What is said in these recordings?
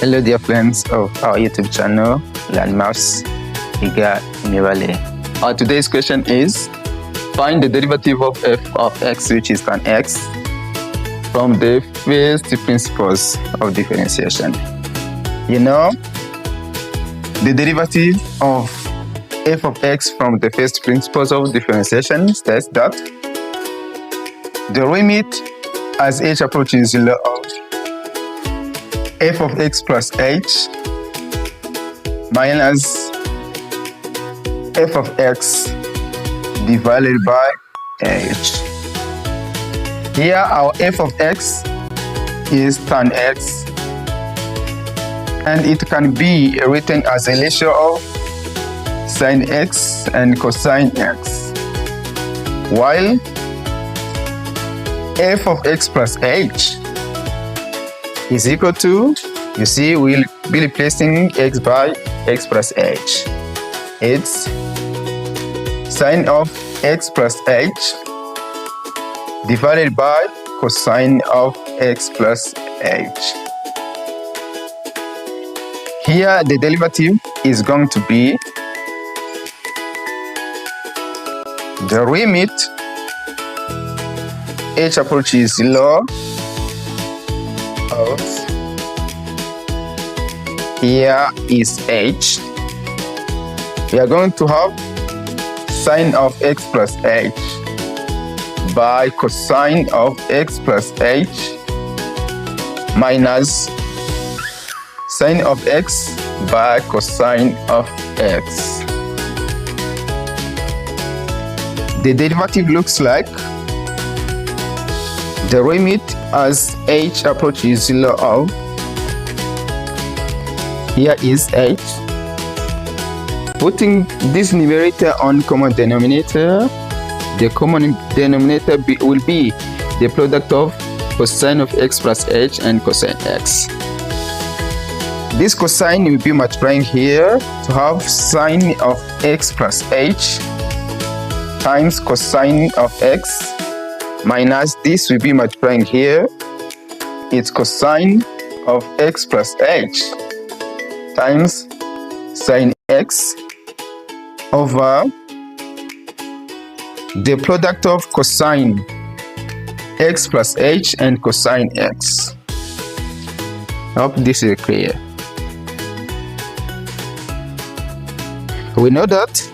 Hello dear friends of our YouTube channel, Learn Maths, Iga Mirale. Our today's question is, find the derivative of f of x, which is tan x, from the first principles of differentiation. You know, the derivative of f of x from the first principles of differentiation states that the limit as h approaches 0 of f of x plus h minus f of x divided by h. Here our f of x is tan x, and it can be written as a ratio of sin x and cosine x, while f of x plus h is equal to, you see, we'll be replacing x by x plus h. It's sine of x plus h divided by cosine of x plus h. Here the derivative is going to be the limit h approaches 0 of, here is h. We are going to have sine of x plus h by cosine of x plus h minus sine of x by cosine of x. The derivative looks like the limit as h approaches 0 of, here is h. Putting this numerator on common denominator, the common denominator will be the product of cosine of x plus h and cosine x. This cosine will be multiplying here to have sine of x plus h times cosine of x, minus this will be multiplying here, it's cosine of x plus h times sine x over the product of cosine x plus h and cosine x. I hope this is clear. We know that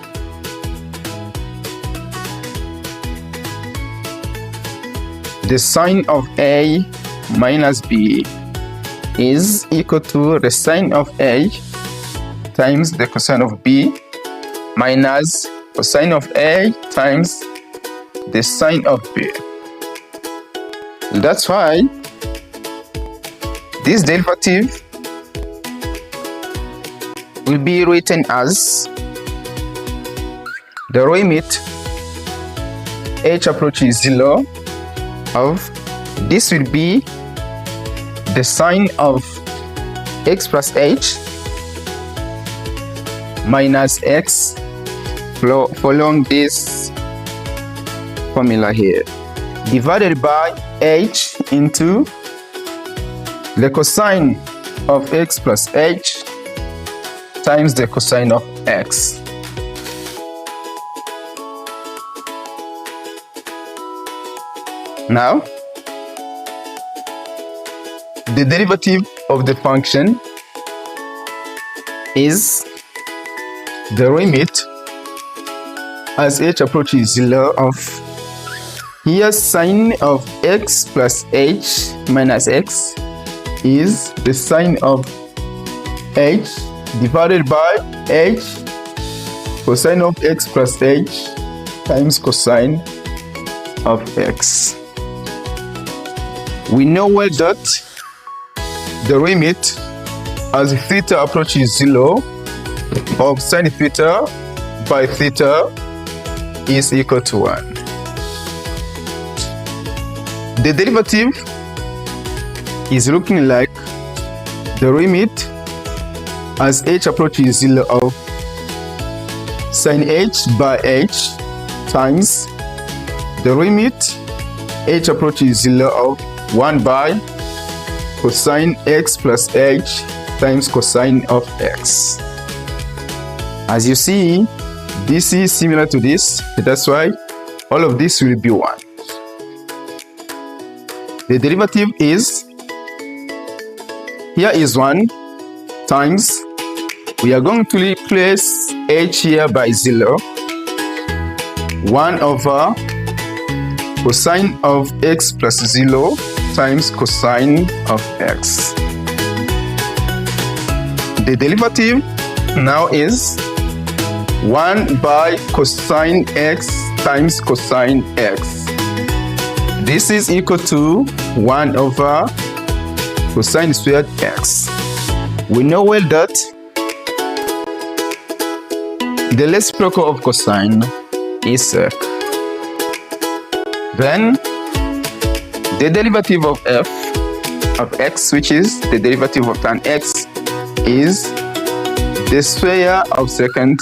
the sine of a minus b is equal to the sine of a times the cosine of b minus cosine of a times the sine of b. That's why this derivative will be written as the limit h approaches 0 of, this will be the sine of x plus h minus x following this formula here, divided by h into the cosine of x plus h times the cosine of x. Now, the derivative of the function is the limit as h approaches 0 of, here sine of x plus h minus x is the sine of h divided by h cosine of x plus h times cosine of x. We know well that the limit as theta approaches 0 of sine theta by theta is equal to 1. The derivative is looking like the limit as h approaches 0 of sine h by h times the limit h approaches 0 of 1 by cosine x plus h times cosine of x. As you see, this is similar to this. That's why all of this will be 1. The derivative is, here is 1 times, we are going to replace h here by 0. 1 over cosine of x plus 0 times cosine of x. The derivative now is 1 by cosine x times cosine x. This is equal to 1 over cosine squared x. We know well that the reciprocal of cosine is sec. Then the derivative of f of x, which is the derivative of tan x, is the square of secant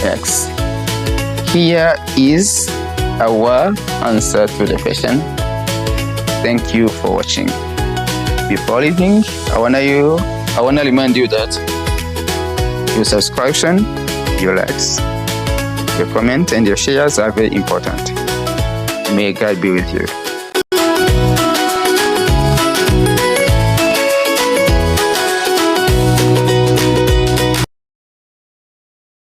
x. Here is our answer to the question. Thank you for watching. Before leaving, I wanna remind you that your subscription, your likes, your comment and your shares are very important. May God be with you.